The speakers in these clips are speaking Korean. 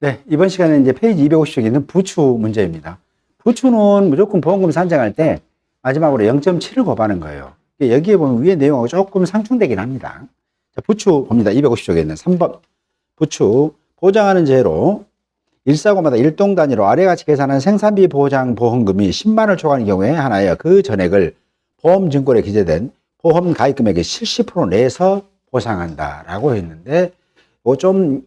네, 이번 시간에 이제 페이지 250쪽에 있는 부추 문제입니다. 부추는 무조건 보험금 산정할 때 마지막으로 0.7을 곱하는 거예요. 여기에 보면 위에 내용하고 조금 상충되긴 합니다. 자, 부추 봅니다. 250쪽에 있는 3번. 부추, 보장하는 제로 1사고마다 1동 단위로 아래 같이 계산한 생산비 보장 보험금이 10만원을 초과하는 경우에 하나여 그 전액을 보험증권에 기재된 보험 가입 금액의 70% 내에서 보상한다라고 했는데,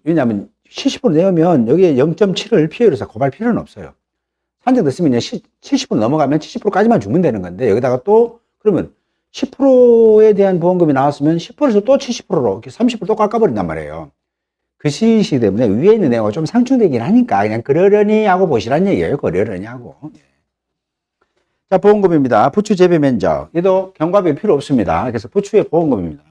왜냐하면 70% 내면 여기에 0.7을 피해율에서 곱할 필요는 없어요. 산정됐으면 70% 넘어가면 70%까지만 주면 되는 건데, 여기다가 또 그러면 10%에 대한 보험금이 나왔으면 10%에서 또 70%로 이렇게 30%또 깎아버린단 말이에요. 그 시기 때문에 위에 있는 내용과 좀 상충되긴 하니까 그냥 그러려니 하고 보시란 얘기예요. 그러려니 하고. 자, 보험금입니다. 부추 재배 면적. 얘도 경과비 필요 없습니다. 그래서 부추의 보험금입니다.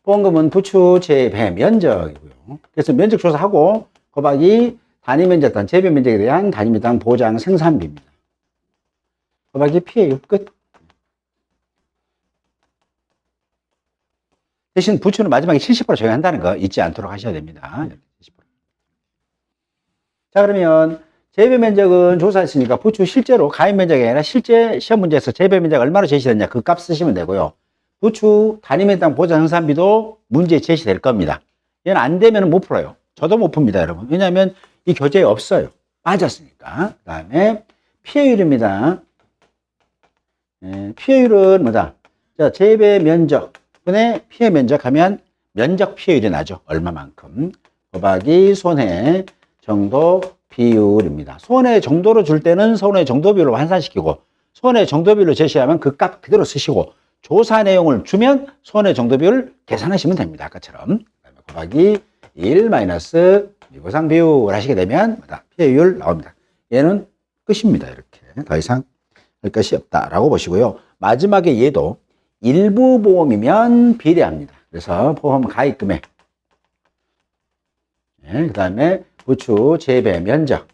보험금은 부추 재배 면적이고요. 그래서 면적 조사하고 곱하기 단위 면적당 재배 면적에 대한 단위 면적당 보장 생산비입니다. 곱하기 피해율 끝. 대신 부추는 마지막에 70% 적용한다는 거 잊지 않도록 하셔야 됩니다. 70%. 자, 그러면 재배 면적은 조사했으니까 부추 실제로 가입 면적이 아니라 실제 시험 문제에서 재배 면적 얼마로 제시됐냐 그 값 쓰시면 되고요. 부추 단위 면적당 보장 생산비도 문제에 제시될 겁니다. 얘는 안 되면 못 풀어요. 저도 못 풉니다, 여러분. 왜냐하면 이 교재에 없어요. 빠졌으니까. 그 다음에 피해율입니다. 피해율은 뭐다? 자, 재배 면적 분의 피해 면적 하면 면적 피해율이 나죠. 얼마만큼. 곱하기 손해 정도 비율입니다. 손해 정도로 줄 때는 손해 정도 비율로 환산시키고, 손해 정도 비율로 제시하면 그 값 그대로 쓰시고, 조사 내용을 주면 손해 정도 비율 계산하시면 됩니다. 아까처럼. 곱하기 1 마이너스 미보상 비율 하시게 되면 피해율 나옵니다. 얘는 끝입니다. 이렇게. 더 이상 할 것이 없다라고 보시고요. 마지막에 얘도 일부 보험이면 비례합니다. 그래서 보험 가입 금액. 그 다음에 부추 재배 면적.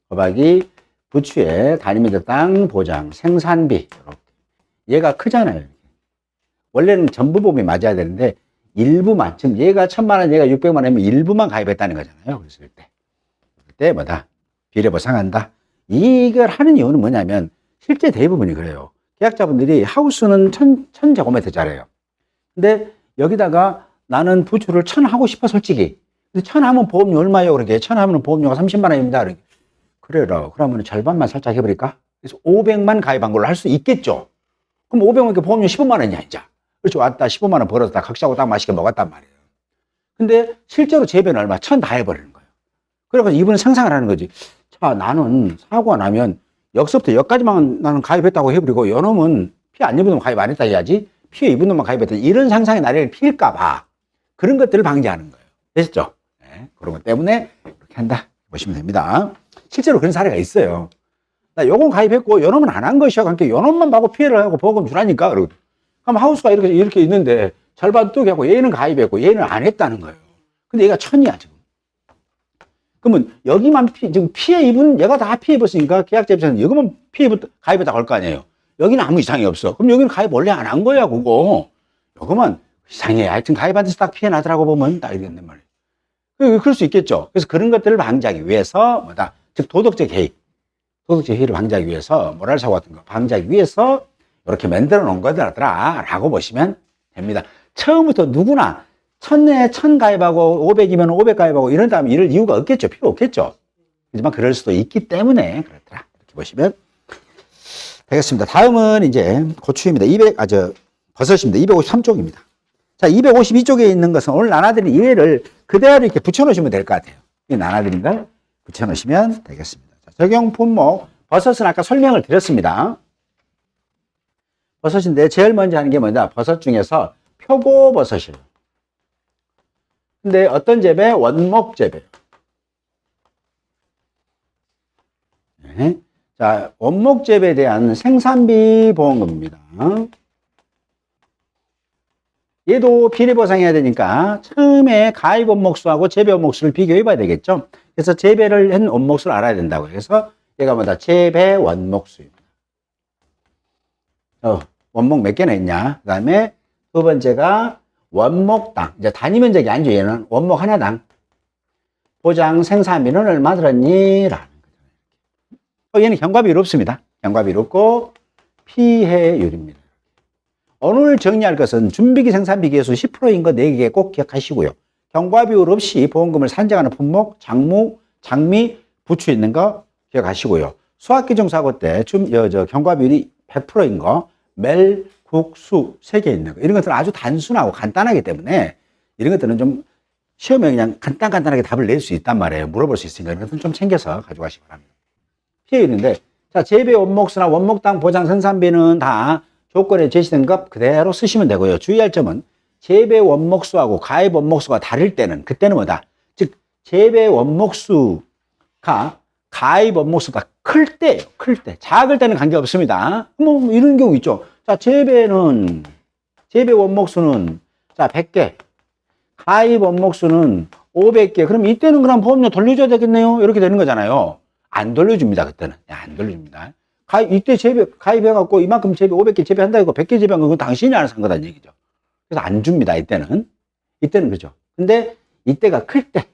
곱하기 부추의 단위 면적당 보장 생산비. 이렇게. 얘가 크잖아요. 원래는 전부 보험이 맞아야 되는데 일부만, 지금 얘가 1000만 원, 얘가 600만 원이면 일부만 가입했다는 거잖아요. 그랬을 때. 그때 뭐다? 비례 보상한다. 이걸 하는 이유는 뭐냐면 실제 대부분이 그래요. 계약자분들이 하우스는 1000제곱미터짜리예요. 근데 여기다가 나는 부추를 1000 하고 싶어, 솔직히. 근데 1000 하면 보험료 얼마예요? 그렇게 1000 하면 보험료가 30만 원입니다. 그래라. 그러면 절반만 살짝 해버릴까? 그래서 500만 가입한 걸로 할 수 있겠죠. 그럼 500만 보험료 15만 원이야, 이제. 그렇죠. 왔다 15만 원 벌었다. 각자고 딱 맛있게 먹었단 말이에요. 근데 실제로 재배는 얼마? 1000 다 해버리는 거예요. 그래서 이분은 상상을 하는 거지. 자, 나는 사고가 나면 역서부터 여기까지만 나는 가입했다고 해버리고 요놈은 피해 안 입은 놈 가입 안 했다 해야지 피해 입은 놈만 가입했다. 이런 상상의 나래를 필까봐 그런 것들을 방지하는 거예요. 되셨죠? 네, 그런 것 때문에 이렇게 한다 보시면 됩니다. 실제로 그런 사례가 있어요. 나 요건 가입했고 요놈은 안 한 것이야. 그러니까 요놈만 봐고 피해를 하고 보험 주라니까. 그럼 하우스가 이렇게 있는데 절반 뚝 하고 얘는 가입했고 얘는 안 했다는 거예요. 근데 얘가 1000이야 지금. 그러면 여기만 지금 피해 입은, 얘가 다 피해 입었으니까 계약자 입장에서는 여기만 피해 가입했다고 할 거 아니에요. 여기는 아무 이상이 없어. 그럼 여기는 가입 원래 안 한 거야, 그거. 요거만 이상해. 하여튼 가입한 데서 딱 피해 나더라고 보면 딱 이러겠단 말이에요. 그럴 수 있겠죠. 그래서 그런 것들을 방지하기 위해서, 뭐다. 즉, 도덕적 해이. 도덕적 해이를 방지하기 위해서, 모랄 사고 같은 거 방지하기 위해서 이렇게 만들어 놓은 거더라. 라고 보시면 됩니다. 처음부터 누구나 1000에 1000 가입하고 500이면 500 가입하고 이런 다음에 이럴 이유가 없겠죠. 필요 없겠죠. 하지만 그럴 수도 있기 때문에 그렇더라. 이렇게 보시면 되겠습니다. 다음은 이제 고추입니다. 버섯입니다. 253쪽입니다. 자, 252쪽에 있는 것은 오늘 나눠드린 이해를 그대로 이렇게 붙여놓으시면 될 것 같아요. 이 나눠드린 걸 붙여놓으시면 되겠습니다. 자, 적용 품목. 버섯은 아까 설명을 드렸습니다. 버섯인데 제일 먼저 하는 게 뭐냐? 버섯 중에서 표고버섯이에요. 근데 어떤 재배? 원목 재배. 네. 자, 원목 재배에 대한 생산비 보험금입니다. 얘도 비례 보상해야 되니까 처음에 가입 원목수하고 재배 원목수를 비교해 봐야 되겠죠. 그래서 재배를 한 원목수를 알아야 된다고요. 그래서 얘가 뭐다? 재배 원목수입니다. 원목 몇 개나 있냐? 그 다음에 두 번째가 원목당. 이제 단위 면적이 아니죠. 얘는 원목 하나당. 보장 생산비는 얼마 들었니? 라는 거죠. 얘는 경과비율 없습니다. 경과비율 없고 피해율입니다. 오늘 정리할 것은 준비기 생산비 계수 10%인 거 4개 꼭 기억하시고요. 경과비율 없이 보험금을 산정하는 품목, 장미, 부추 있는 거 기억하시고요. 수학기종사고 때 경과비율이 100%인 거, 멜, 국, 수 3개 있는 거. 이런 것들은 아주 단순하고 간단하기 때문에 이런 것들은 좀 시험에 그냥 간단하게 답을 낼 수 있단 말이에요. 물어볼 수 있으니까 이런 것들은 좀 챙겨서 가져가시기 바랍니다. 피해율인데, 자, 재배 원목수나 원목당 보장 생산비는 다 조건에 제시된 것 그대로 쓰시면 되고요. 주의할 점은 재배 원목수하고 가입 원목수가 다를 때는, 그때는 뭐다? 즉, 재배 원목수가 가입 원목수가 클 때예요. 클 때. 작을 때는 관계없습니다. 뭐 이런 경우 있죠. 자, 재배 원목수는 자, 100개. 가입 원목수는 500개. 그럼 이때는 그럼 보험료 돌려줘야 되겠네요. 이렇게 되는 거잖아요. 안 돌려줍니다. 그때는. 안 돌려줍니다. 이때 가입해갖고 이만큼 500개 재배한다 이거 100개 재배한 건 당신이 알아서 한 거다는 얘기죠. 그래서 안 줍니다. 이때는 그죠. 근데 이때가 클 때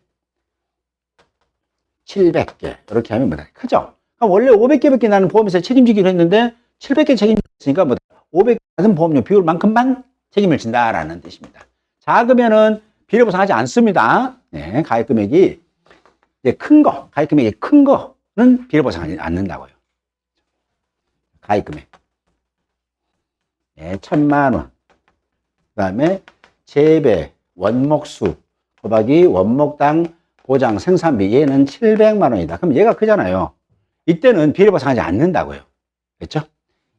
700개 이렇게 하면 뭐다? 크죠? 그럼 원래 500개밖에 나는 보험회사에 책임지기로 했는데 700개 책임졌으니까 뭐다? 500개 받은 보험료 비율만큼만 책임을 진다라는 뜻입니다. 작으면은 비례보상하지 않습니다. 네, 가입 금액이 이제 가입 금액이 큰 거는 비례보상하지 않는다고요. 가입 금액. 네, 1000만 원. 그 다음에 재배, 원목수, 곱하기 원목당 보장 생산비. 얘는 700만 원이다. 그럼 얘가 크잖아요. 이때는 비례보상하지 않는다고요. 그렇죠?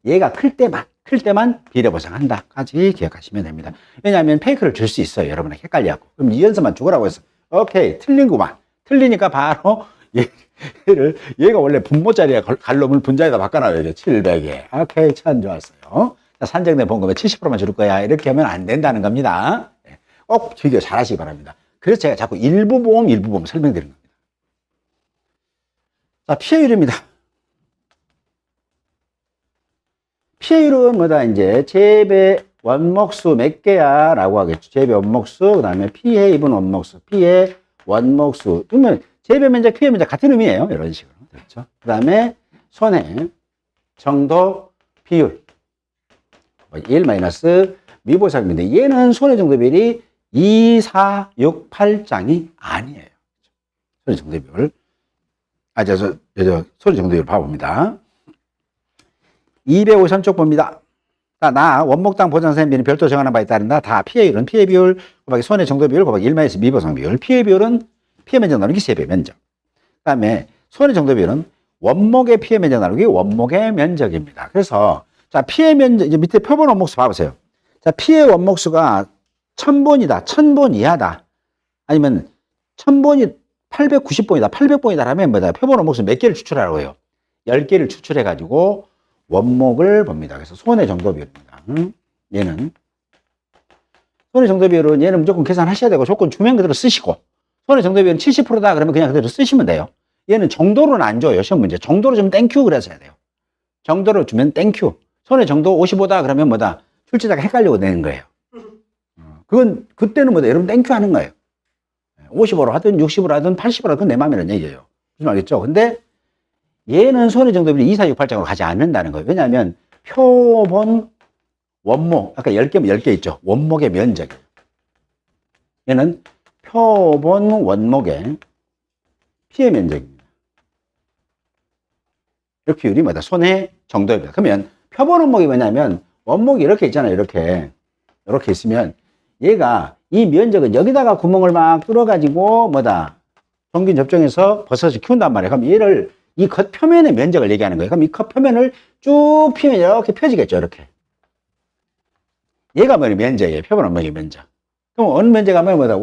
얘가 클 때만 비례보상한다까지 기억하시면 됩니다. 왜냐하면 페이크를 줄 수 있어요. 여러분한테 헷갈려갖고. 그럼 이 연서만 주거라고 해서 오케이 틀린구만. 틀리니까 바로 얘가 원래 분모짜리에 갈 놈을 분자에다 바꿔놔야죠. 700에. 오케이 참 좋았어요. 자, 산정된 보험금의 70%만 줄 거야. 이렇게 하면 안 된다는 겁니다. 꼭 즐겨 잘하시기 바랍니다. 그래서 제가 자꾸 일부 보험 설명드리는 겁니다. 자, 피해율입니다. 피해율은 뭐다? 이제 재배 원목수 몇 개야? 라고 하겠죠. 재배 원목수, 그 다음에 피해 입은 원목수, 피해 원목수. 그러면 재배 면적, 피해 면적 같은 의미예요. 이런 식으로. 그렇죠. 그 다음에 손해 정도 비율. 1 마이너스 미보상인데 얘는 손해 정도 비율이 2, 4, 6, 8장이 아니에요. 손해 정도 비율. 손해 정도 비율 봐봅니다. 253쪽 봅니다. 나 원목당 보장생비는 별도 정하는 바에 따른다. 다 피해율은 피해 비율 곱하기 손해 정도 비율 곱하기 1 마이너스 미보상 비율. 피해 비율은 피해 면적 나누기 재배 면적. 그 다음에 손해 정도 비율은 원목의 피해 면적 나누기 원목의 면적입니다. 그래서 자, 피해 면적, 이제 밑에 표본 원목수 봐보세요. 자, 피해 원목수가 1000본이다. 1000본 이하다. 아니면 1000본이 890본이다. 800본이다. 하면 뭐다? 표본 원목수 몇 개를 추출하라고 해요? 10개를 추출해가지고 원목을 봅니다. 그래서 손해 정도 비율입니다. 얘는. 손해 정도 비율은 얘는 무조건 계산하셔야 되고 조건 주면 그대로 쓰시고 손해 정도 비율은 70%다. 그러면 그냥 그대로 쓰시면 돼요. 얘는 정도로는 안 줘요. 시험 문제. 정도로 주면 땡큐 그래서 해야 돼요. 정도로 주면 땡큐. 손해 정도 55다. 그러면 뭐다? 출제자가 헷갈리고 내는 거예요. 그건 그때는 뭐다? 여러분 땡큐 하는 거예요. 55로 하든 60으로 하든 80으로 하든 내 마음이라는 얘기예요. 무슨 말겠죠? 근데 얘는 손해 정도 비율이 2, 4, 6, 8장으로 가지 않는다는 거예요. 왜냐하면 표본 원목, 아까 10개 있죠. 원목의 면적이에요. 얘는 표본 원목의 피해 면적입니다. 이 비율이 뭐다? 손해 정도입니다. 그러면 표본 원목이 뭐냐면 원목이 이렇게 있잖아요. 이렇게 있으면 얘가 이 면적은 여기다가 구멍을 막 뚫어가지고 뭐다? 종균 접종해서 버섯을 키운단 말이에요. 그럼 얘를 이 겉표면의 면적을 얘기하는 거예요. 그럼 이 겉표면을 쭉 피면 이렇게 펴지겠죠. 이렇게. 얘가 뭐냐? 면적이에요. 표본 원목의 면적. 그럼 어느 면적 하면 뭐다?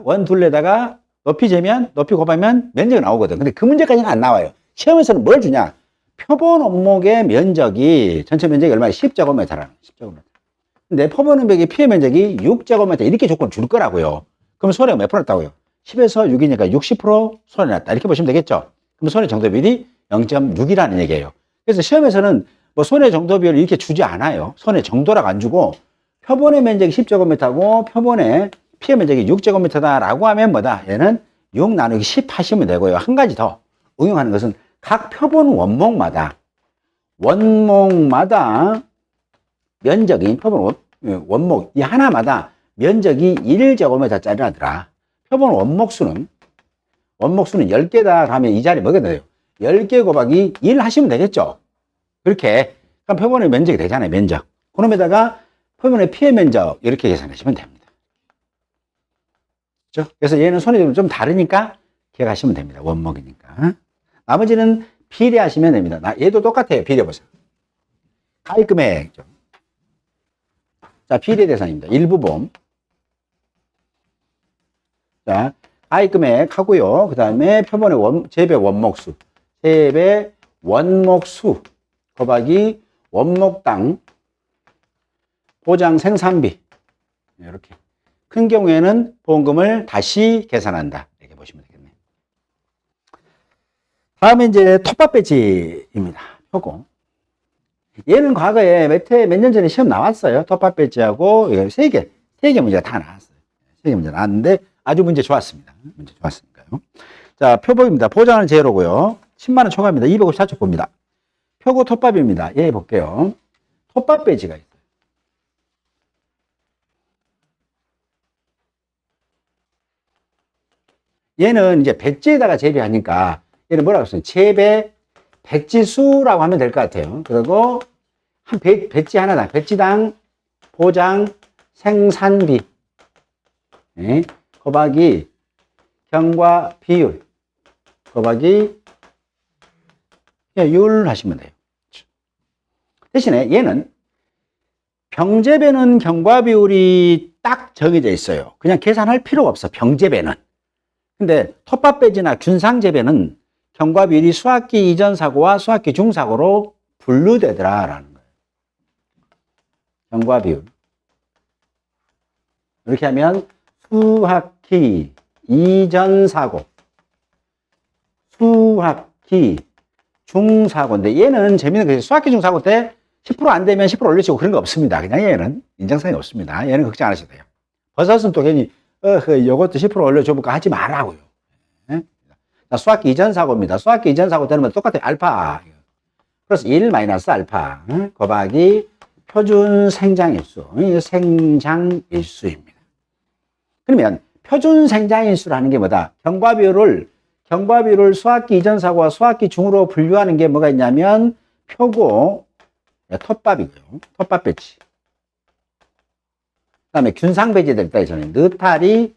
원둘레에다가 높이 재면, 높이 곱하면 면적이 나오거든. 근데 그 문제까지는 안 나와요. 시험에서는 뭘 주냐? 표본 원목의 면적이, 전체 면적이 얼마야? 10제곱미터라는 10제곱미터. 근데 표본 원목의 피해 면적이 6제곱미터 이렇게 조건 줄 거라고요. 그럼 손해가 몇 프로 났다고요? 10에서 6이니까 60% 손해 났다. 이렇게 보시면 되겠죠? 그럼 손해 정도 비율이 0.6이라는 얘기예요. 그래서 시험에서는 뭐 손해 정도 비율을 이렇게 주지 않아요. 손해 정도라고 안 주고 표본의 면적이 10제곱미터고 표본의 피해 면적이 6제곱미터다라고 하면 뭐다? 얘는 6 나누기 10 하시면 되고요. 한 가지 더 응용하는 것은 각 표본 원목마다 면적이 표본 원목 이 하나마다 면적이 1제곱미터짜리라더라. 표본 원목수는 10개다 하면 이 자리 뭐가 돼요? 10개 곱하기 1 하시면 되겠죠. 그렇게 그럼 표본의 면적이 되잖아요. 면적. 그놈에다가 표본의 피해 면적 이렇게 계산하시면 됩니다. 그렇죠? 그래서 얘는 손이 좀 다르니까 기억하시면 됩니다. 원목이니까. 나머지는 비례하시면 됩니다. 얘도 똑같아요. 비례보세요. 가입금액. 자, 비례 대상입니다. 일부보험. 자, 가입금액 하고요. 그 다음에 표본의 재배 원목수. 재배 원목수 곱하기 원목당 보장 생산비. 이렇게. 큰 경우에는 보험금을 다시 계산한다. 이렇게 보시면 되겠네요. 다음에 이제 톱밥 배지입니다. 표고. 얘는 과거에 몇 년 전에 시험 나왔어요. 톱밥 배지하고 3개 문제가 다 나왔어요. 3개 문제 나왔는데 아주 문제 좋았습니다. 문제 좋았으니까요. 자, 표법입니다. 보장은 제로고요. 10만원 초과입니다. 254쪽 봅니다. 표고 톱밥입니다. 얘 볼게요. 톱밥 배지가 있어요. 얘는 이제 배지에다가 재배하니까 얘는 뭐라고 했어요? 재배 배지수라고 하면 될 것 같아요. 그리고 한 배지 하나당, 배지당 보장 생산비 곱하기 경과 비율 곱하기 율 하시면 돼요. 대신에 얘는 병재배는 경과 비율이 딱 정해져 있어요. 그냥 계산할 필요가 없어. 병재배는. 근데 톱밥 배지나 균상 재배는 경과 비율이 수학기 이전 사고와 수학기 중 사고로 분류되더라라는 거예요. 경과 비율. 이렇게 하면 수학기 이전 사고, 수학기 중 사고인데 얘는 재밌는 것이 수학기 중 사고 때 10% 안 되면 10% 올리시고 그런 거 없습니다. 그냥 얘는 인정성이 없습니다. 얘는 걱정 안 하셔도 돼요. 버섯은 또 괜히 요것도 10% 올려줘볼까 하지 말라고요. 자, 수학기 이전 사고입니다. 수학기 이전 사고 되면 똑같아요. 알파. 그래서 1 마이너스 알파 곱하기 표준 생장일수. 생장일수입니다. 그러면 표준 생장일수라는 게 뭐다? 경과 비율을 수학기 이전 사고와 수학기 중으로 분류하는 게 뭐가 있냐면 표고, 톱밥이고요. 톱밥 배지. 그 다음에 균상 배지들 있다 했잖아요. 느타리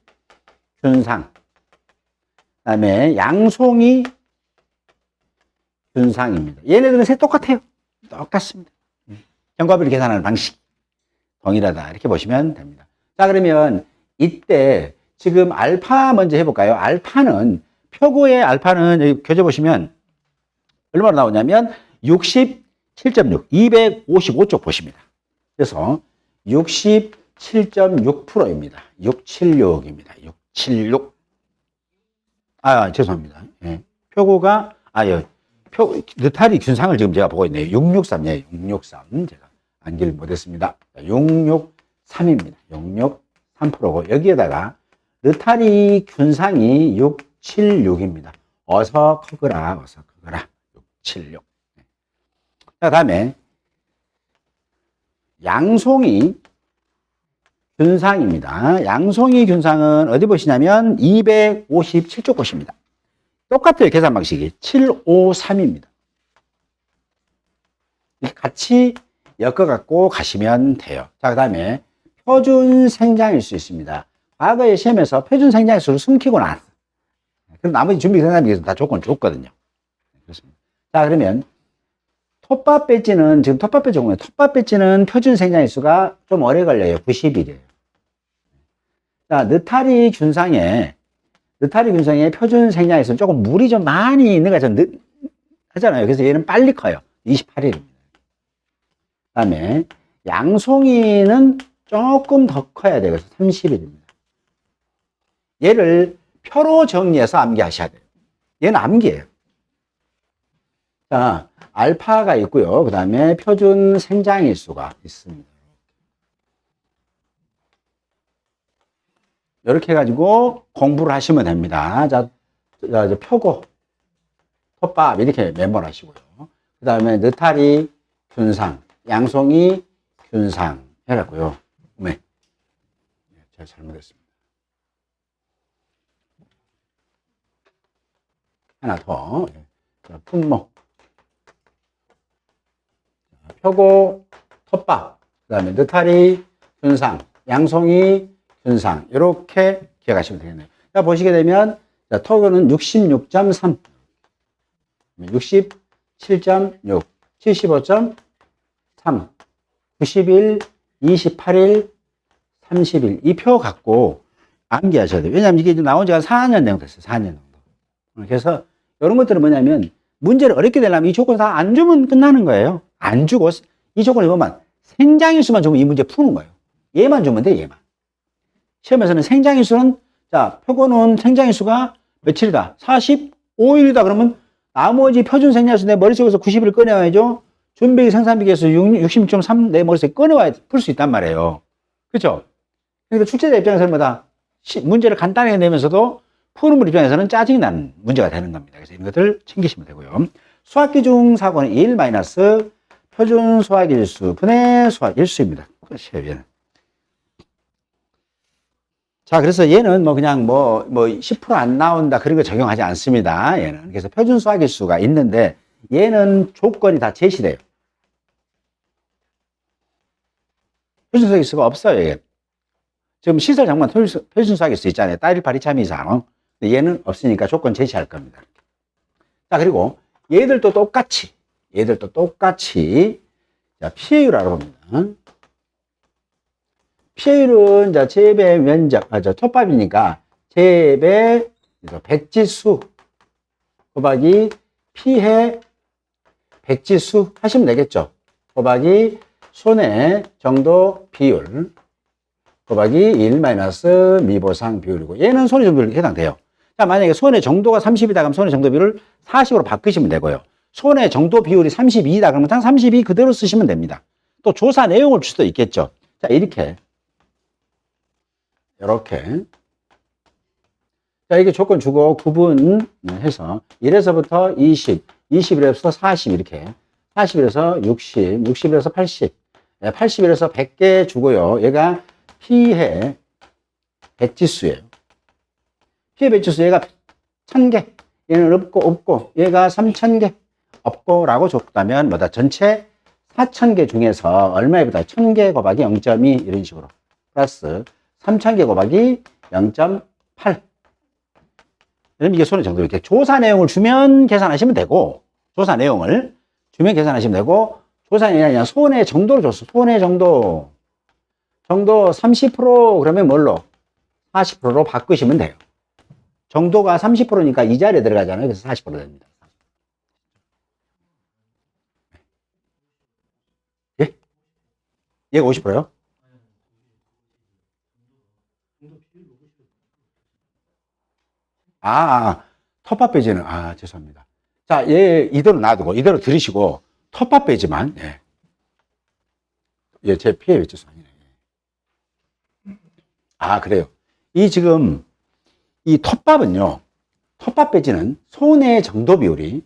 균상. 그 다음에 양송이 균상입니다. 얘네들은 셋 똑같아요. 똑같습니다. 경과비를 계산하는 방식 동일하다. 이렇게 보시면 됩니다. 자, 그러면 이때 지금 알파 먼저 해볼까요? 알파는 표고의 알파는 여기 교재 보시면 얼마로 나오냐면 67.6, 255쪽 보십니다. 그래서 67.6%입니다. 676입니다. 676. 죄송합니다. 예. 표고가, 느타리 균상을 지금 제가 보고 있네요. 663, 663. 제가 암기를 못했습니다. 663입니다. 663%고, 여기에다가 느타리 균상이 676입니다. 어서 커거라. 676. 자, 다음에 양송이 균상입니다. 양송이 균상은 어디 보시냐면 257쪽 보십니다. 똑같아요. 계산 방식이 753입니다. 같이 엮어갖고 가시면 돼요. 자, 그 다음에 표준 생장일수 있습니다. 과거의 시험에서 표준 생장일수를 숨기고 나왔어. 그럼 나머지 준비 생산비에서 다 조건 줬거든요. 그렇습니다. 자, 그러면 톱밥 배지는 지금 톱밥 배지 공부해요. 톱밥 배지는 표준 생장일수가 좀 오래 걸려요. 90일이에요. 자, 느타리 균상의 표준 생장일수는 조금 물이 좀 많이 있는 거 좀 하잖아요. 그래서 얘는 빨리 커요. 28일입니다. 그 다음에 양송이는 조금 더 커야 돼요. 그래서 30일입니다. 얘를 표로 정리해서 암기하셔야 돼요. 얘는 암기예요. 자, 알파가 있고요. 그 다음에 표준 생장일수가 있습니다. 이렇게 해가지고 공부를 하시면 됩니다. 자, 표고, 톱밥 이렇게 메모를 하시고요. 그 다음에 느타리, 균상, 양송이, 균상 해라고요. 네. 제가 잘못했습니다. 하나 더. 품목. 표고, 톱밥. 그 다음에 느타리, 균상, 양송이, 균상. 이렇게 기억하시면 되겠네요. 자, 보시게 되면, 자, 토교는 66.3, 67.6, 75.3, 91, 28일, 30일. 이 표 갖고 암기하셔야 돼요. 왜냐하면 이게 나온 지가 4년 정도 됐어요. 4년 정도. 그래서 이런 것들은 뭐냐면 문제를 어렵게 되려면 이 조건 다 안 주면 끝나는 거예요. 안 주고 이 조건을 보면 생장일수만 주면 이 문제 푸는 거예요. 얘만 주면 돼, 얘만. 시험에서는 생장일수는, 자, 표고는 생장일수가 며칠이다? 45일이다. 그러면 나머지 표준 생장일수 내 머릿속에서 90을 꺼내와야죠. 준비기 생산비기에서 66.3 내 머릿속에 꺼내와야 풀 수 있단 말이에요. 그렇죠? 그러니까 출제자 입장에서는 뭐다? 문제를 간단하게 내면서도 푸는 분 입장에서는 짜증이 나는 문제가 되는 겁니다. 그래서 이런 것들 챙기시면 되고요. 수학기중 사고는 1 마이너스 표준 수학일수 분의 수학일수입니다. 끝이에요, 얘는. 자, 그래서 얘는 뭐 그냥 뭐 10% 안 나온다 그런 거 적용하지 않습니다. 얘는. 그래서 표준 수학일수가 있는데 얘는 조건이 다 제시돼요. 표준 수학일수가 없어요, 얘. 지금 시설 장관 표준 수학일수 있잖아요. 따일 8, 2, 3 이상. 근데 얘는 없으니까 조건 제시할 겁니다. 자, 그리고 얘들도 똑같이 자, 피해율 알아봅니다. 피해율은 자, 재배 면적, 톱밥이니까 재배 백지수 곱하기 피해 백지수 하시면 되겠죠. 곱하기 손해 정도 비율 곱하기 1 마이너스 미보상 비율이고, 얘는 손해 정도 비율에 해당돼요. 자, 만약에 손해 정도가 30이다 그러면 손해 정도 비율을 40으로 바꾸시면 되고요. 손해 정도 비율이 32다 그러면 당 32 그대로 쓰시면 됩니다. 또 조사 내용을 줄 수도 있겠죠. 자, 이렇게 자, 이게 조건 주고 구분해서 1에서부터 20, 21에서 40 이렇게 41에서 60, 60에서 80, 81에서 100개 주고요. 얘가 피해 백지수예요. 피해 백지수 얘가 1000개, 얘는 없고 얘가 3000개 없고 라고 줬다면 뭐다? 전체 4000개 중에서 얼마보다 1000개 곱하기 0.2 이런 식으로 플러스 3000개 곱하기 0.8. 그럼 이게 손해 정도. 이렇게 조사 내용을 주면 계산하시면 되고, 조사 내용을 주면 계산하시면 되고, 조사 내용이 아니라 손해 정도를 줬어. 손해 정도 30% 그러면 뭘로? 40%로 바꾸시면 돼요. 정도가 30%니까 이 자리에 들어가잖아요. 그래서 40% 됩니다. 예? 얘가 50%요? 텃밭 배지는, 죄송합니다. 자, 얘 이대로 놔두고, 이대로 들으시고, 텃밭 배지만, 예, 제 피해 배지수 아니네. 그래요. 지금, 이 텃밭은요, 텃밭 배지는 손해 정도 비율이,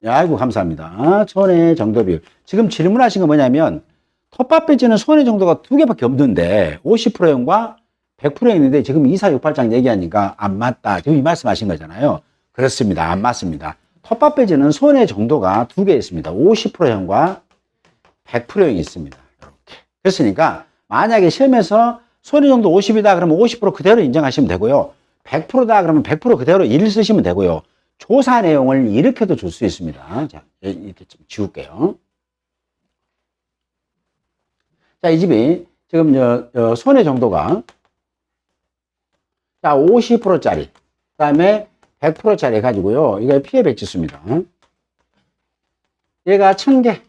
아이고, 감사합니다. 손해 정도 비율. 지금 질문하신 건 뭐냐면, 텃밭 배지는 손해 정도가 두 개밖에 없는데, 50%형과 100% 있는데 지금 2468장 얘기하니까 안 맞다. 지금 이 말씀 하신 거잖아요. 그렇습니다. 안 맞습니다. 텃밭 배지는 손해 정도가 두 개 있습니다. 50%형과 100%형이 있습니다. 이렇게. 그랬으니까 만약에 시험에서 손해 정도 50이다 그러면 50% 그대로 인정하시면 되고요. 100%다 그러면 100% 그대로 1 쓰시면 되고요. 조사 내용을 이렇게도 줄 수 있습니다. 자, 이렇게 좀 지울게요. 자, 이 집이 지금 손해 정도가 자, 50%짜리, 그 다음에 100%짜리 해가지고요. 이게 피해 백지수입니다. 얘가 1000개,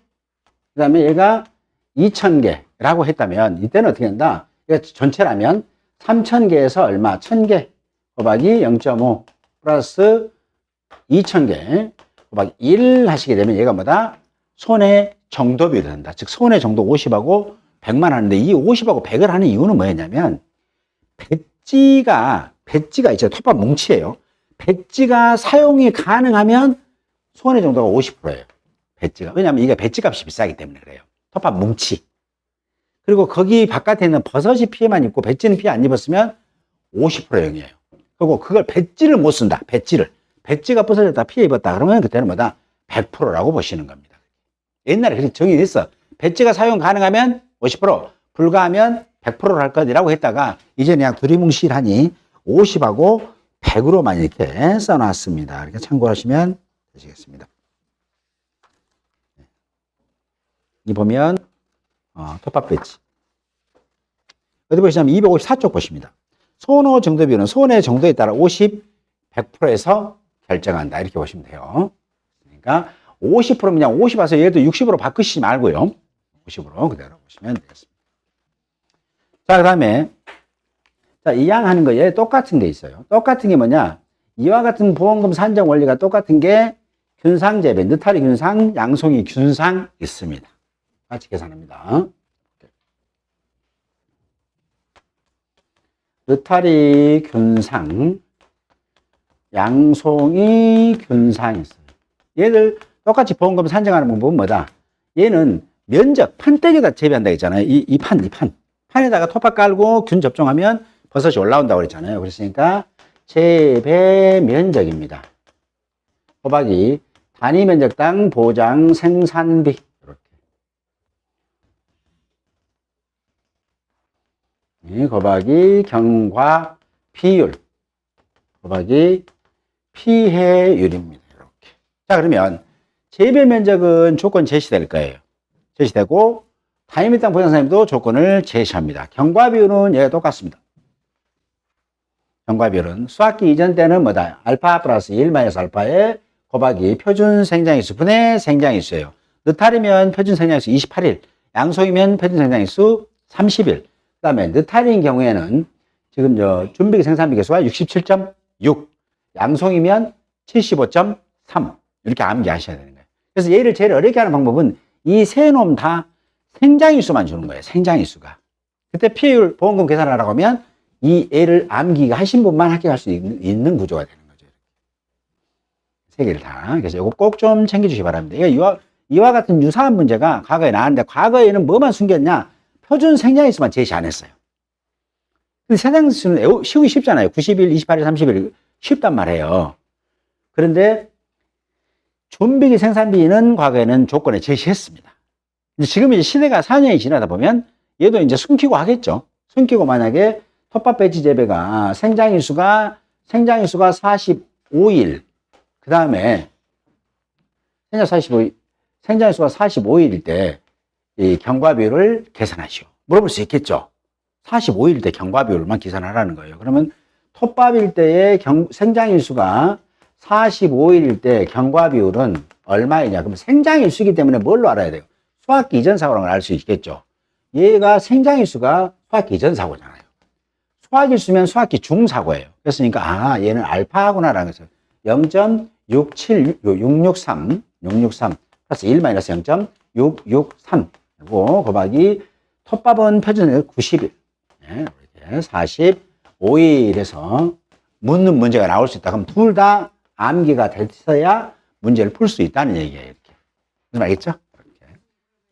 그 다음에 얘가 2000개라고 했다면, 이때는 어떻게 한다? 얘가 전체라면 3000개에서 얼마? 1000개 곱하기 0.5 플러스 2000개 곱하기 1 하시게 되면 얘가 뭐다? 손해 정도 비율이 된다. 즉, 손해 정도 50하고 100만 하는데 이 50하고 100을 하는 이유는 뭐였냐면, 배지가 있죠. 톱밥 뭉치예요. 배지가 사용이 가능하면 소원의 정도가 50%예요. 배지가. 왜냐하면 이게 배지 값이 비싸기 때문에 그래요. 톱밥 뭉치. 그리고 거기 바깥에 있는 버섯이 피해만 입고 배지는 피해 안 입었으면 50%용이에요. 그리고 그걸 배지를 못 쓴다. 배지가 부서졌다 피해 입었다. 그러면 그때는 뭐다? 100%라고 보시는 겁니다. 옛날에 그렇게 정의됐어. 배지가 사용 가능하면 50%, 불가하면 100%를 할 것이라고 했다가 이제 그냥 두리뭉실하니 50하고 100으로만 이렇게 써놨습니다. 이렇게 참고하시면 되시겠습니다. 이 보면 톱밥 배지. 어디 보시냐면 254쪽 보십니다. 손호 정도 비율은 손의 정도에 따라 50, 100%에서 결정한다. 이렇게 보시면 돼요. 그러니까 50%면 그냥 50 와서 얘도 60으로 바꾸시지 말고요. 50으로 그대로 보시면 되겠습니다. 자, 그 다음에 이 양 하는 거에 똑같은 게 있어요. 똑같은 게 뭐냐? 이와 같은 보험금 산정 원리가 똑같은 게 균상재배, 느타리 균상, 양송이 균상 있습니다. 같이 계산합니다. 느타리 균상, 양송이 균상이 있어요. 얘들 똑같이 보험금 산정하는 방법은 뭐다? 얘는 면적, 판때기에다 재배한다 했잖아요. 이 판. 판에다가 톱밥 깔고 균 접종하면 버섯이 올라온다고 그랬잖아요. 그랬으니까 재배 면적입니다. 곱하기 단위 면적당 보장 생산비. 이렇게. 곱하기 경과 비율. 곱하기 피해율입니다. 이렇게. 자, 그러면 재배 면적은 조건 제시될 거예요. 제시되고 단위 면적당 보장생산비도 조건을 제시합니다. 경과 비율은 얘가 똑같습니다. 경과 비율은 수확기 이전 때는 뭐다? 알파 플러스 1 마이너스 알파에 곱하기 표준 생장일수 분의 생장일수예요. 느타리면 표준 생장일수 28일, 양송이면 표준 생장일수 30일. 그 다음에 느타리인 경우에는 지금 준비기 생산비 개수가 67.6, 양송이면 75.3 이렇게 암기하셔야 되는 거예요. 그래서 얘를 제일 어렵게 하는 방법은 이 세 놈 다 생장일수만 주는 거예요. 생장일수가. 그때 피해율 보험금 계산하라고 하면 이 애를 암기 하신 분만 합격할 수 있는 구조가 되는 거죠. 세 개를 다. 그래서 이거 꼭 좀 챙겨주시기 바랍니다. 이와 같은 유사한 문제가 과거에 나왔는데 과거에는 뭐만 숨겼냐? 표준 생장일수만 제시 안 했어요. 근데 생장일수는 쉬우기 쉽잖아요. 90일, 28일, 30일 쉽단 말이에요. 그런데 준비기 생산비는 과거에는 조건에 제시했습니다. 근데 지금 이제 시대가 4년이 지나다 보면 얘도 이제 숨기고 하겠죠. 숨기고 만약에 톱밥 배지 재배가 생장일수가 45일, 그 다음에 생장일수가 45일일 때 이 경과비율을 계산하시오. 물어볼 수 있겠죠. 45일일 때 경과비율만 계산하라는 거예요. 그러면 톱밥일 때의 생장일수가 45일일 때 경과비율은 얼마이냐? 그럼 생장일수이기 때문에 뭘로 알아야 돼요? 수확기 이전 사고라는 걸 알 수 있겠죠. 얘가 생장일수가 수확기 이전 사고잖아요. 수확일수면 수확기 중 사고예요. 그랬으니까 얘는 알파구나라는 것을 0.663 플러스 1 마이너스 0.663 그리고 곱하기 톱밥은 표준일 90일 이렇게 45일에서 묻는 문제가 나올 수 있다. 그럼 둘 다 암기가 됐어야 문제를 풀 수 있다는 얘기예요. 이렇게. 무슨 알겠죠?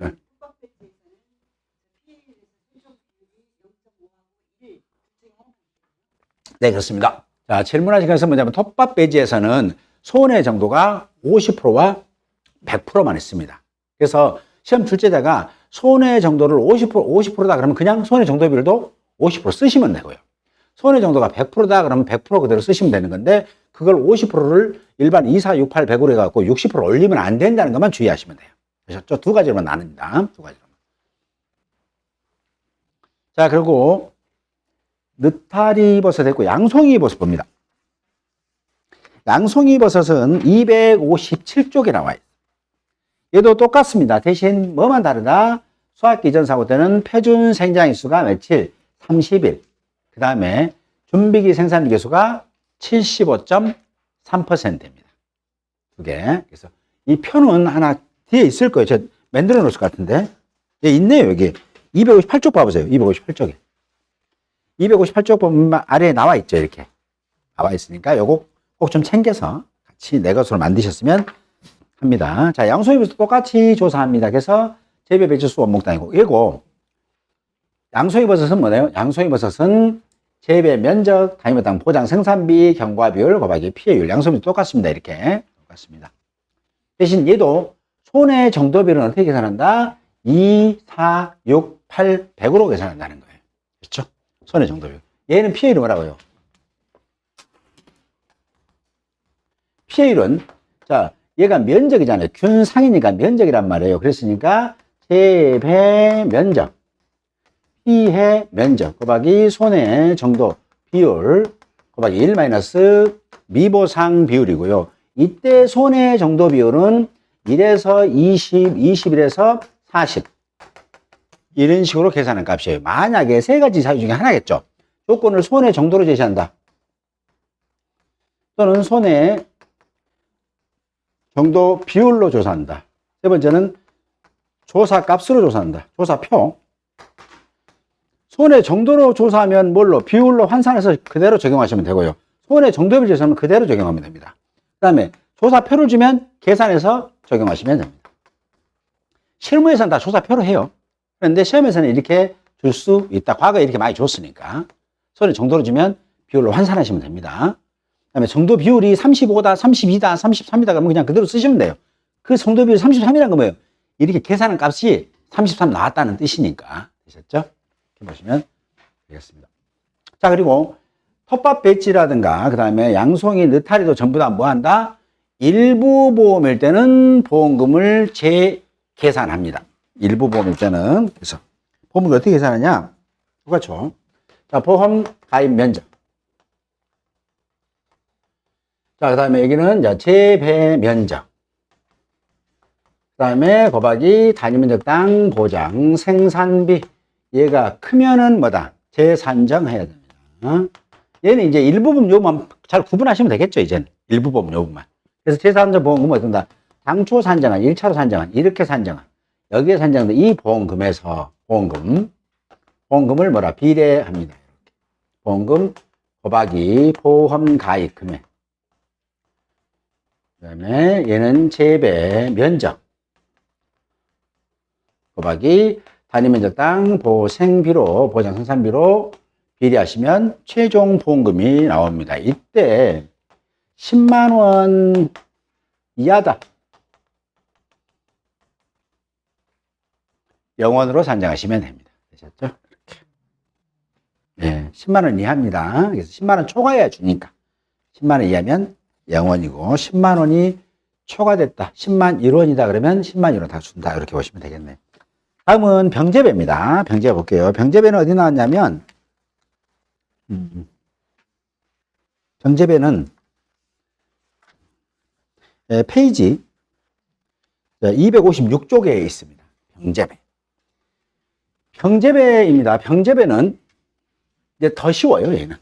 이렇게. 네, 그렇습니다. 자, 질문하신 것은 뭐냐면 톱밥 배지에서는 손해 정도가 50%와 100%만 있습니다. 그래서 시험 출제자가 손해 정도를 50%다 그러면 그냥 손해 정도 비율도 50% 쓰시면 되고요. 손해 정도가 100%다 그러면 100% 그대로 쓰시면 되는 건데 그걸 50%를 일반 2, 4, 6, 8, 100으로 해갖고 60% 올리면 안 된다는 것만 주의하시면 돼요. 그래서 두 가지로만 나눕니다. 두 가지로. 자, 그리고 느타리 버섯 했고 양송이 버섯 봅니다. 양송이 버섯은 257쪽에 나와요. 얘도 똑같습니다. 대신 뭐만 다르다? 수확기 이전 사고 때는 표준 생장일수가 며칠? 30일. 그 다음에 준비기 생산비 개수가 75.3%입니다. 두 개. 그래서 이 표는 하나 뒤에 있을 거예요. 제가 만들어 놓을 것 같은데. 예, 있네요, 여기. 258쪽 봐보세요. 258쪽에. 258쪽 보면 아래에 나와 있죠. 이렇게 나와 있으니까 요거 꼭 좀 챙겨서 같이 내 것으로 만드셨으면 합니다. 자, 양송이버섯 똑같이 조사합니다. 그래서 재배 배출수 원목당이고, 이거 양송이버섯은 뭐예요? 양송이버섯은 재배 면적, 단위마당 포장 생산비, 경과비율, 곱하기 피해율, 양송이버섯 똑같습니다. 이렇게 똑같습니다. 대신 얘도 손해 정도비율은 어떻게 계산한다? 2, 4, 6, 8, 100으로 계산한다는 거예요. 그렇죠? 손해 정도비율. 얘는 피해율이 뭐라고요? 피해율은, 자, 얘가 면적이잖아요. 균상이니까 면적이란 말이에요. 그랬으니까 재배 면적, 피해 면적, 곱하기 손해 정도 비율, 곱하기 1 마이너스 미보상 비율이고요. 이때 손해 정도 비율은 1에서 20, 21에서 40. 이런 식으로 계산한 값이에요. 만약에 세 가지 사유 중에 하나겠죠. 조건을 손해 정도로 제시한다. 또는 손해 정도 비율로 조사한다. 세 번째는 조사 값으로 조사한다. 조사표. 손해 정도로 조사하면 뭘로? 비율로 환산해서 그대로 적용하시면 되고요. 손해 정도비를 제시하면 그대로 적용하면 됩니다. 그 다음에 조사표를 주면 계산해서 적용하시면 됩니다. 실무에서는 다 조사표로 해요. 그런데 시험에서는 이렇게 줄 수 있다. 과거에 이렇게 많이 줬으니까. 손해 정도로 주면 비율로 환산하시면 됩니다. 그 다음에 정도 비율이 35다, 32다, 33이다 그러면 그냥 그대로 쓰시면 돼요. 그 정도 비율 33이라는 건 뭐예요? 이렇게 계산한 값이 33 나왔다는 뜻이니까. 되셨죠? 이렇게 보시면 되겠습니다. 자, 그리고 텃밭 배지라든가 그 다음에 양송이, 느타리도 전부 다 뭐 한다? 일부 보험일 때는 보험금을 재계산합니다. 일부 보험일 때는. 그래서 보험금을 어떻게 계산하냐? 똑같죠. 자, 보험 가입 면적. 자, 그 다음에 여기는 이제 재배 면적. 그 다음에 곱하기 단위 면적당 보장 생산비. 얘가 크면은 뭐다? 재산정해야 됩니다. 얘는 이제 일부분 요만 잘 구분하시면 되겠죠, 이제는. 일부분 요분만. 그래서 재산정 보험금은 어떤다? 당초 산정한, 1차로 산정한, 이렇게 산정한. 여기에 산정된 이 보험금에서 보험금을 뭐라? 비례합니다. 보험금 곱하기 보험 가입 금액. 그 다음에 얘는 재배 면적 곱하기 단위 면적당 보생비로, 보장 생산비로 비례하시면 최종 보험금이 나옵니다. 이때 10만 원 이하다. 0원으로 산정하시면 됩니다. 되셨죠? 이렇게. 네, 10만 원 이하입니다. 그래서 10만 원 초과해야 주니까. 10만 원 이하면 0원이고 10만 원이 초과됐다. 10만 1원이다 그러면 10만 1원 다 준다. 이렇게 보시면 되겠네요. 다음은 병재배입니다. 병재배 볼게요. 병재배는 어디 나왔냐면 병재배는 페이지 256쪽에 있습니다. 병재배. 병재배입니다. 병재배는 이제 더 쉬워요, 얘는.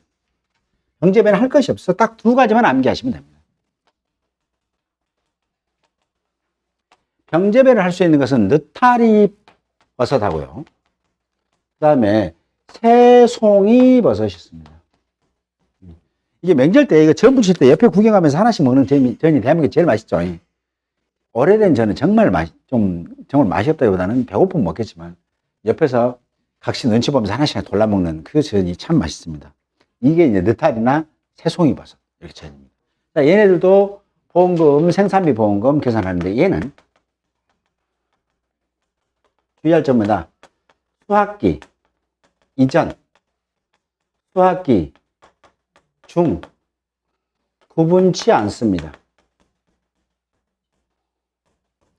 병재배는 할 것이 없어. 딱 두 가지만 암기하시면 됩니다. 병재배를 할 수 있는 것은 느타리 버섯하고요. 그 다음에 새송이 버섯이 있습니다. 이게 명절 때, 이거 전 부칠 때 옆에 구경하면서 하나씩 먹는 전이 대한민국에 제일 맛있죠. 오래된 전은 정말 정말 맛이 없다기보다는 배고프면 먹겠지만, 옆에서 각시 눈치 보면서 하나씩 골라 먹는 그 전이 참 맛있습니다. 이게 이제 느타리나 새송이 버섯. 이렇게 전입니다. 자, 얘네들도 보험금, 생산비 보험금 계산하는데 얘는 주의할 점은 수확기 이전, 수확기 중 구분치 않습니다.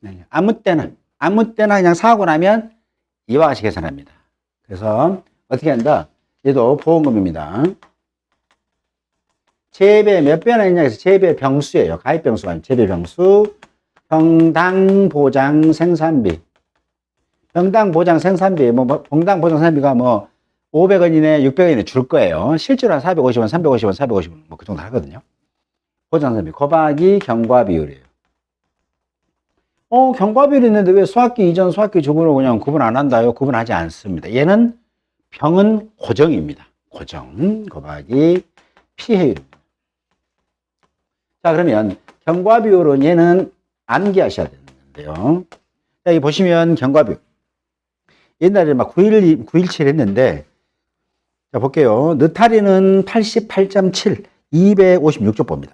네, 아무 때나 그냥 사고 나면 이와 같이 계산합니다. 그래서 어떻게 한다? 얘도 보험금입니다. 재배 몇 배나 있냐 해서 재배 병수예요. 가입 병수가 아니고 재배 병수, 병당 보장 생산비. 병당 보장 생산비, 병당 보장 생산비가 500원이네, 600원이네 줄 거예요. 실제로 한 450원, 350원, 450원, 그 정도 하거든요. 보장 생산비, 곱하기 경과 비율이에요. 경과 비율이 있는데 왜 수확기 이전, 수확기 중으로 그냥 구분 안 한다요? 구분하지 않습니다. 얘는 병은 고정입니다. 고정 곱하기 피해율입니다. 자, 그러면 경과 비율은 얘는 암기하셔야 되는데요. 자, 여기 보시면 경과 비율. 옛날에 막 917 했는데, 자, 볼게요. 느타리는 88.7, 256족보입니다.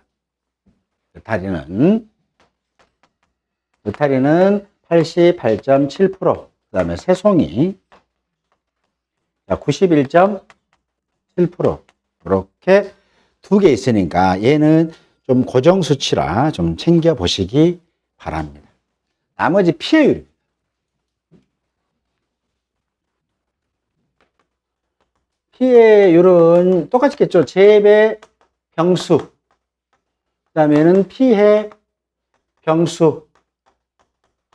느타리는 88.7%, 그 다음에 새송이 91.7%. 이렇게 두 개 있으니까 얘는 좀 고정 수치라 좀 챙겨 보시기 바랍니다. 나머지 피해율. 피해율은 똑같겠죠. 재배 병수. 그 다음에는 피해 병수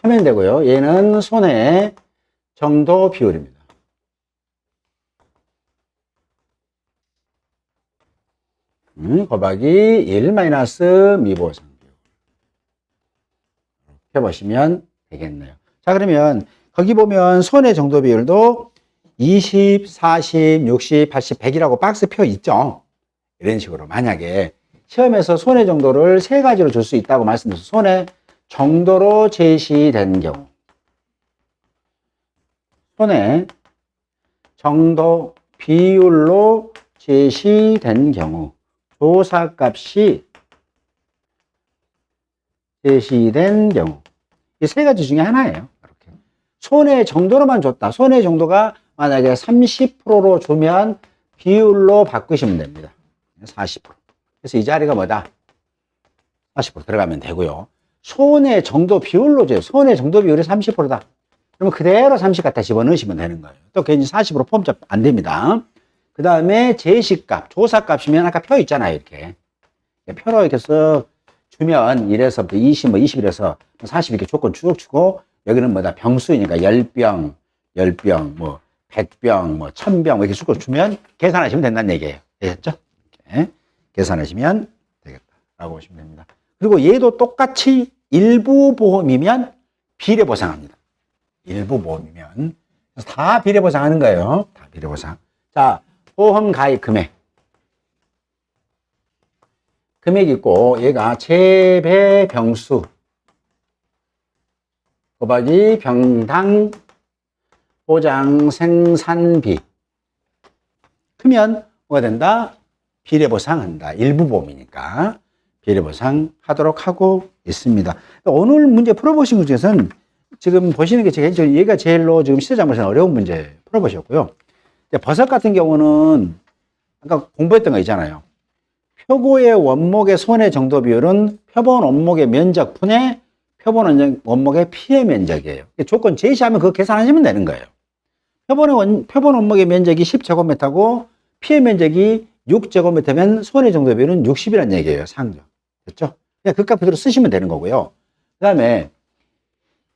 하면 되고요. 얘는 손해 정도 비율입니다. 곱하기 1 마이너스 미보상 비율. 이렇게 보시면 되겠네요. 자, 그러면 거기 보면 손해 정도 비율도 20, 40, 60, 80, 100이라고 박스 표 있죠. 이런 식으로 만약에 시험에서 손해 정도를 세 가지로 줄 수 있다고 말씀드렸어요. 손해 정도로 제시된 경우, 손해 정도 비율로 제시된 경우, 조사값이 제시된 경우, 이 세 가지 중에 하나예요. 이렇게 손해 정도로만 줬다. 손해 정도가 만약에 30%로 주면 비율로 바꾸시면 됩니다. 40%. 그래서 이 자리가 뭐다? 40% 들어가면 되고요. 손해 정도 비율로 줘요. 손해 정도 비율이 30%다. 그러면 그대로 30 갖다 집어넣으시면 되는 거예요. 또 괜히 40% 폼잡 안 됩니다. 그 다음에 제시값, 조사값이면 아까 표 있잖아요. 이렇게. 표로 이렇게 쓱 주면 1에서부터 20, 21에서 40 이렇게 조건 쭉 주고, 여기는 뭐다? 병수이니까 10병, 10병, 뭐 100병, 뭐 1000병 이렇게 쭉 주면 계산하시면 된다는 얘기예요. 되겠죠? 이렇게 계산하시면 되겠다라고 보시면 됩니다. 그리고 얘도 똑같이 일부 보험이면 비례 보상합니다. 일부 보험이면 다 비례 보상하는 거예요. 다 비례 보상. 자, 보험 가입 금액. 금액 있고 얘가 재배 병수 곱하기 병당 보장 생산비 크면 뭐가 된다? 비례보상한다. 일부 보험이니까 비례보상하도록 하고 있습니다. 오늘 문제 풀어보신 것 중에서는 지금 보시는 게 얘가 제일로 지금 시대자문에서 어려운 문제 풀어보셨고요. 버섯 같은 경우는 아까 공부했던 거 있잖아요. 표고의 원목의 손해 정도 비율은 표본 원목의 면적 분의 표본 원목의 피해 면적이에요. 조건 제시하면 그거 계산하시면 되는 거예요. 표본 원목의 면적이 10제곱미터고 피해 면적이 6제곱미터면 손해 정도 비율은 60이라는 얘기예요. 상정. 됐죠? 그냥 그 값 그대로 쓰시면 되는 거고요. 그 다음에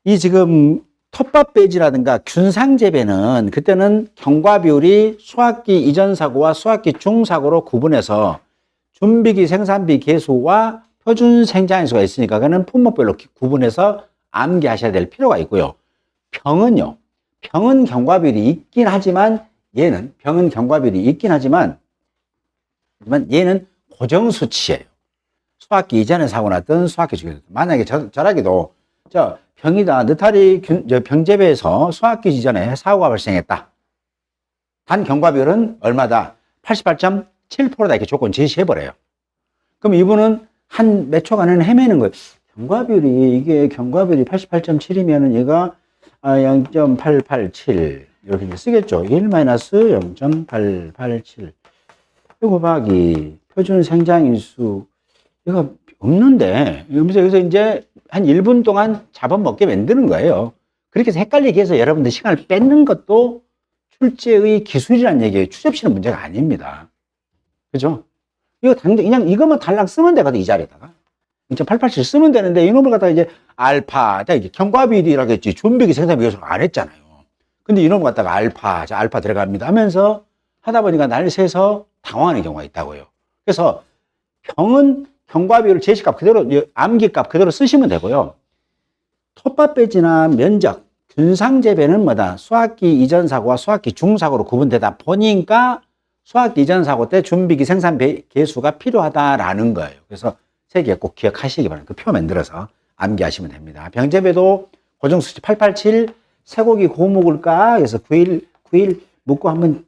이 지금 텃밭 배지라든가 균상 재배는 그때는 경과 비율이 수확기 이전 사고와 수확기 중 사고로 구분해서 준비기 생산비 계수와 표준 생장수가 있으니까 그는 품목별로 구분해서 암기하셔야 될 필요가 있고요. 병은요. 병은 경과 비율이 있긴 하지만 병은 경과 비율이 있긴 하지만 얘는 고정 수치예요. 수확기 이전에 사고 났던 수확기 중에 만약에 저라기도 병이다. 느타리 병재배에서 수확기 이전에 사고가 발생했다. 단 경과 비율은 얼마다? 88.7%다. 이렇게 조건 제시해버려요. 그럼 이분은 한 몇 초간은 헤매는 거예요. 경과 비율이 88.7이면은 얘가 0.887 이렇게 이제 쓰겠죠. 1-0.887 곱하기 표준 생장일수 이거 없는데 여기서 이제 한 1분 동안 잡아먹게 만드는 거예요. 그렇게 해서 헷갈리게 해서 여러분들 시간을 뺏는 것도 출제의 기술이라는 얘기예요. 추접시는 문제가 아닙니다. 그죠? 이거 그냥 이것만 달랑 쓰면 되거든, 이 자리에다가. 0.887 쓰면 되는데, 이놈을 갖다가 이제 알파, 이게 경과비율이라고 했지, 준비기 생산 비교서 안 했잖아요. 근데 이놈을 갖다가 알파 들어갑니다 하면서 하다 보니까 날 새서 당황하는 경우가 있다고요. 그래서 병은 경과비율 제시값 그대로, 암기값 그대로 쓰시면 되고요. 텃밭 배지나 면적, 균상 재배는 뭐다? 수확기 이전 사고와 수확기 중 사고로 구분되다 보니까 수학기 이전 사고 때 준비기 생산 개수가 필요하다라는 거예요. 그래서 세 개 꼭 기억하시기 바랍니다. 그 표 만들어서 암기하시면 됩니다. 병제배도 고정수치 887 쇠고기 구워 먹을까? 그래서 9일 묻고 한번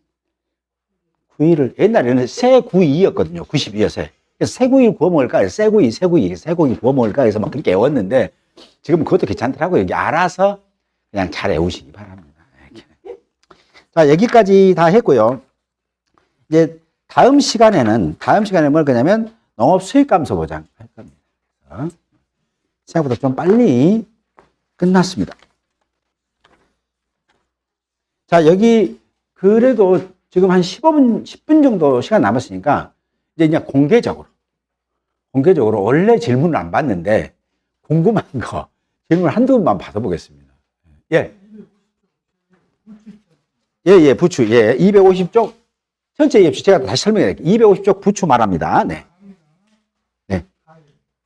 9일을 옛날에는 쇠구이였거든요. 92여세. 그래서 쇠구이 구워 먹을까? 그래서 쇠고기 구워 먹을까? 해서 막 그렇게 외웠는데 지금 그것도 괜찮더라고요. 여기 알아서 그냥 잘 외우시기 바랍니다. 이렇게. 자, 여기까지 다 했고요. 이제 다음 시간에는 뭘 거냐면 농업 수익 감소 보장 할 겁니다. 생각보다 좀 빨리 끝났습니다. 자, 여기 그래도 지금 한 10분 정도 시간 남았으니까 이제 그냥 공개적으로 원래 질문을 안 받는데 궁금한 거 질문 한두 번만 받아보겠습니다. 예. 부추. 250쪽 전체 없이 제가 다시 설명해 드릴게요. 250쪽 부추 말합니다. 네.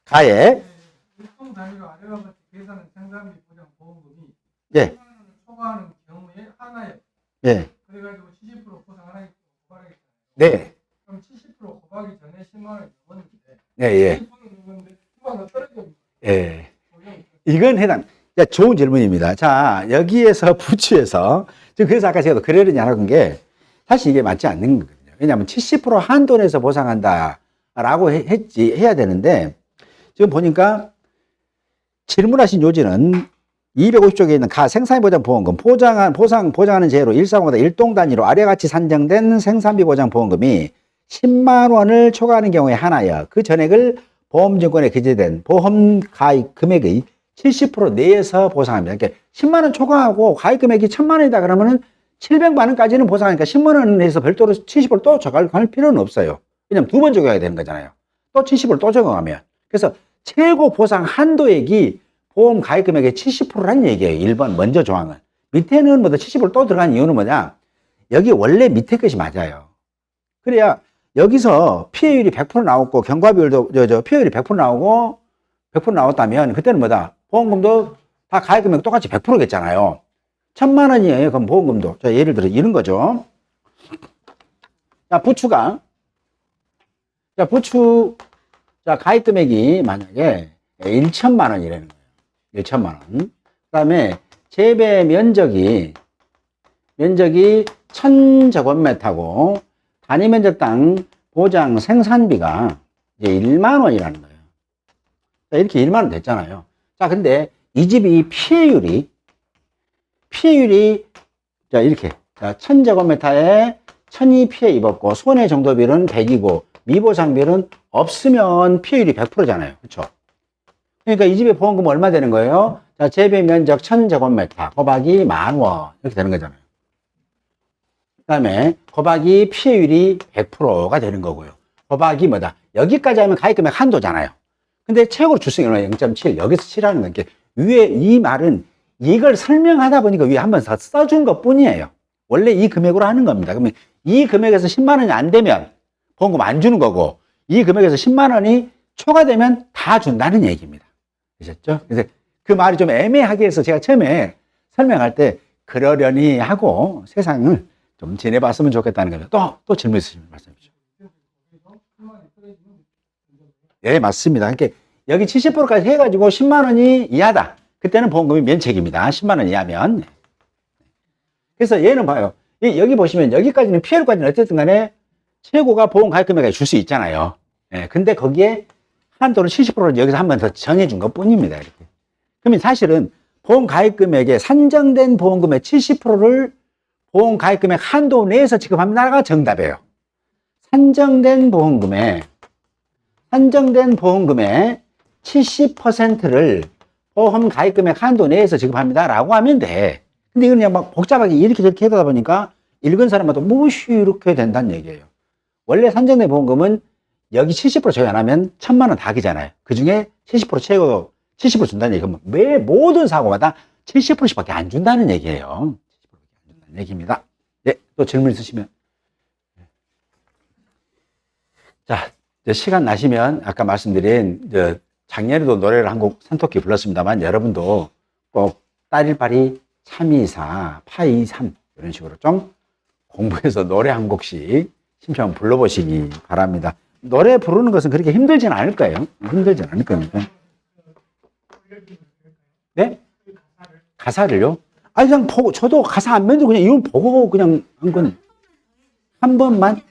가에 일정 단위로 아래와 같이 계산한 생산비 보장 보험금이 예. 초과하는 경우에 하나에 예. 그래가지고 70% 보상 하나에 고발하겠잖아요. 네. 그럼 70% 고발하기 전에 10만 원이 넘었는데 예. 70%는 넘었는데 10만 원 떨어져. 예. 이건 좋은 질문입니다. 자, 여기에서 부추에서 지금 그래서 아까 제가 그러려니 하는 게 사실 이게 맞지 않는 거거든요. 왜냐하면 70% 한도 내에서 보상한다라고 해야 되는데 지금 보니까 질문하신 요지는 250쪽에 있는 가 생산비보장보험금 보장하는 제로 1사고마다 일동 단위로 아래와 같이 산정된 생산비 보장보험금이 10만 원을 초과하는 경우에 하나여 그 전액을 보험증권에 기재된 보험 가입 금액의 70% 내에서 보상합니다. 그러니까 10만 원 초과하고 가입 금액이 1000만 원이다 그러면은 700만 원까지는 보상하니까 10만 원에서 별도로 70%를 또 적용할 필요는 없어요. 왜냐면 두 번 적용해야 되는 거잖아요. 또 70%를 또 적용하면. 그래서 최고 보상 한도액이 보험 가입 금액의 70%라는 얘기예요. 1번 먼저 조항은. 밑에는 뭐다 70% 또 들어간 이유는 뭐냐? 여기 원래 밑에 것이 맞아요. 그래야 여기서 피해율이 100% 나오고 경과비율도 피해율이 100% 나오고 100% 나왔다면 그때는 뭐다? 보험금도 다 가입 금액 똑같이 100%겠잖아요. 1000만 원이에요. 그럼 보험금도. 자, 예를 들어 이런 거죠. 자, 부추 가입 금액이 만약에 1천만 원이라는 거예요. 1천만 원. 그 다음에 재배 면적이 1000제곱미터고 단위 면적당 보장 생산비가 이제 1만 원이라는 거예요. 자, 이렇게 1만 원 됐잖아요. 자, 근데 이 집이 피해율이 자, 이렇게. 자, 1000제곱미터에 1000이 피해 입었고 손해 정도비는 100이고 미보상비는 없으면 피해율이 100%잖아요. 그렇죠? 그러니까 이 집의 보험금은 얼마 되는 거예요? 자, 재배 면적 1000제곱미터 곱하기 10,000원 이렇게 되는 거잖아요. 그 다음에 곱하기 피해율이 100%가 되는 거고요. 곱하기 뭐다? 여기까지 하면 가입금액 한도잖아요. 근데 최고로 줄수가 얼마나 0.7 여기서 7하는 게 위에 이 말은 이걸 설명하다 보니까 위에 한번 더 써준 것 뿐이에요. 원래 이 금액으로 하는 겁니다. 그러면 이 금액에서 10만 원이 안 되면 보험금 안 주는 거고 이 금액에서 10만 원이 초과되면 다 준다는 얘기입니다. 되셨죠? 그래서 그 말이 좀 애매하게 해서 제가 처음에 설명할 때 그러려니 하고 세상을 좀 지내봤으면 좋겠다는 거예요. 또 질문 있으시면 말씀해 주시죠. 네, 맞습니다. 그러니까 여기 70%까지 해가지고 10만 원이 이하다. 그때는 보험금이 면책입니다. 10만 원 이하면. 그래서 얘는 봐요. 여기 보시면 여기까지는 피해율까지는 어쨌든 간에 최고가 보험 가입 금액에 줄 수 있잖아요. 예, 근데 거기에 한도는 70%를 여기서 한 번 더 정해준 것 뿐입니다. 이렇게. 그러면 사실은 보험 가입 금액에 산정된 보험금의 70%를 보험 가입 금액 한도 내에서 지급합니다가 정답이에요. 산정된 보험금의 70%를 보험 가입 금액 한도 내에서 지급합니다라고 하면 돼. 근데 이건 그냥 막 복잡하게 이렇게 저렇게 하다 보니까 읽은 사람마다 무엇이 이렇게 된다는 얘기예요. 원래 산정된 보험금은 여기 70% 저희 안 하면 1000만 원 다 하기잖아요. 그 중에 70% 최고 70% 준다는 얘기는 왜 모든 사고마다 70%씩밖에 안 준다는 얘기예요. 70%밖에 안 준다는 얘기입니다. 네, 또 질문 있으시면. 자, 시간 나시면 아까 말씀드린 작년에도 노래를 한 곡 산토끼 불렀습니다만 여러분도 꼭 딸일파리 324, 823 이런 식으로 좀 공부해서 노래 한 곡씩 심청 불러보시기 바랍니다. 노래 부르는 것은 그렇게 힘들진 않을 거예요. 힘들진 않을 겁니다. 네? 가사를요? 아니, 그냥 보고, 저도 가사 안 면도 그냥 이걸 보고 그냥 한 번만.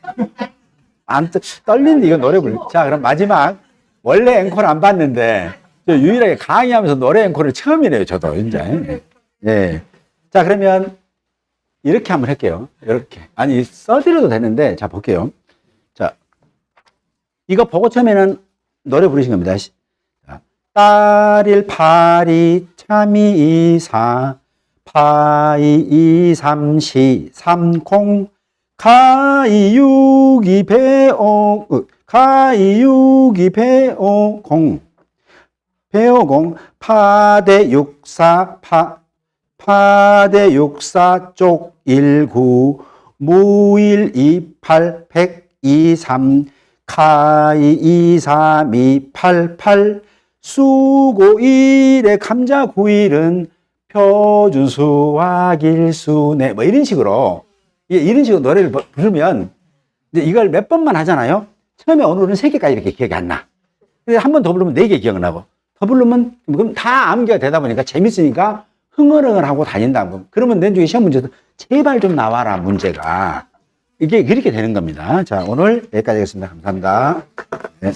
떨리는데 이거 노래 부르. 자, 그럼 마지막. 원래 앵콜 안 봤는데, 저 유일하게 강의하면서 노래 앵콜을 처음이네요, 저도, 이제. 예. 자, 그러면 이렇게 한번 할게요. 이렇게. 아니, 써드려도 되는데, 자, 볼게요. 자, 이거 보고 처음에는 노래 부르신 겁니다. 자, 따릴 파리 참이 이사 파이 이삼시 삼공 가이육이 배오 가이육이 배오공 배오공 파대육사 파대육사 쪽 19 무일 28 123 가이 23 288 수고 1에 감자 9일은 표준수학일수네 뭐 이런 식으로 노래를 부르면 이제 이걸 몇 번만 하잖아요. 처음에 오늘은 3개까지 이렇게 기억이 안 나. 근데 한 번 더 부르면 4개 기억나고 더 부르면 그럼 다 암기가 되다 보니까 재밌으니까 흥얼흥얼하고 다닌다. 그러면 내중에 시험 문제도 제발 좀 나와라 문제가 이게 그렇게 되는 겁니다. 자, 오늘 여기까지 하겠습니다. 감사합니다. 네.